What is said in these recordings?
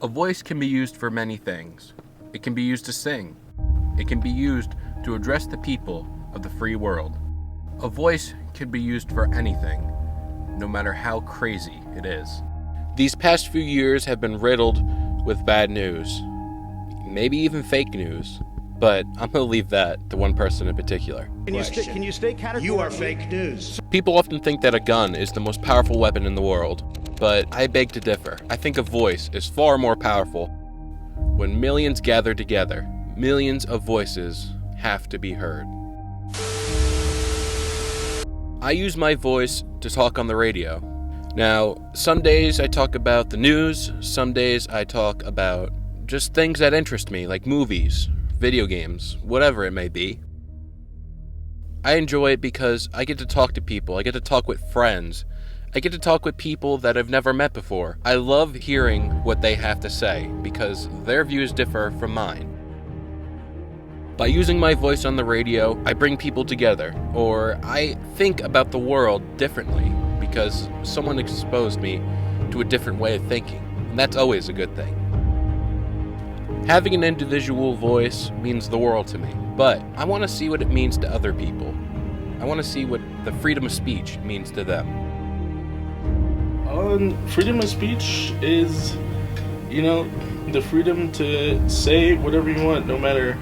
A voice can be used for many things. It can be used to sing. It can be used to address the people of the free world. A voice can be used for anything, no matter how crazy it is. These past few years have been riddled with bad news. Maybe even fake news. But I'm going to leave that to one person in particular. Can you stay categorically? You are fake news. People often think that a gun is the most powerful weapon in the world, but I beg to differ. I think a voice is far more powerful. When millions gather together, millions of voices have to be heard. I use my voice to talk on the radio. Now, some days I talk about the news, some days I talk about just things that interest me, like movies, video games, whatever it may be. I enjoy it because I get to talk to people, I get to talk with friends, I get to talk with people that I've never met before. I love hearing what they have to say because their views differ from mine. By using my voice on the radio, I bring people together, or I think about the world differently because someone exposed me to a different way of thinking, and that's always a good thing. Having an individual voice means the world to me, but I want to see what it means to other people. I want to see what the freedom of speech means to them. Freedom of speech is, the freedom to say whatever you want, no matter,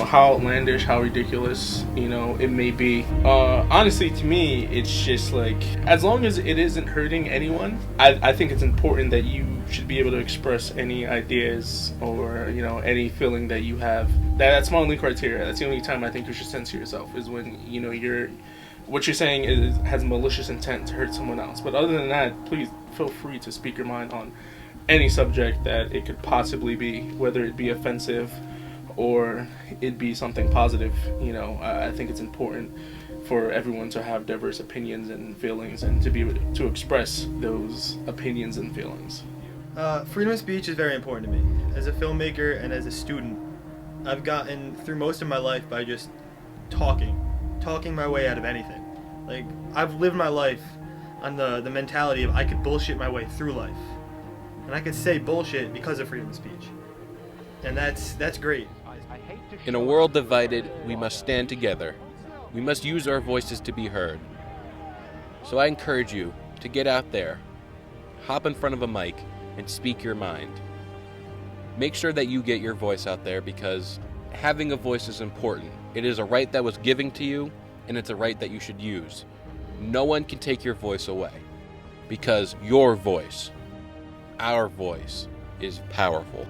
how outlandish, how ridiculous, it may be. Honestly, to me, it's just like, as long as it isn't hurting anyone, I think it's important that you should be able to express any ideas or, any feeling that you have. That's my only criteria. That's the only time I think you should censor yourself, is when, what you're saying has malicious intent to hurt someone else. But other than that, please feel free to speak your mind on any subject that it could possibly be, whether it be offensive or it be something positive. I think it's important for everyone to have diverse opinions and feelings and to be able to express those opinions and feelings. Freedom of speech is very important to me. As a filmmaker and as a student, I've gotten through most of my life by just talking my way out of anything. Like, I've lived my life on the mentality of I could bullshit my way through life. And I could say bullshit because of freedom of speech. And that's great. In a world divided, we must stand together. We must use our voices to be heard. So I encourage you to get out there, hop in front of a mic, and speak your mind. Make sure that you get your voice out there because having a voice is important. It is a right that was given to you, and it's a right that you should use. No one can take your voice away because your voice, our voice, is powerful.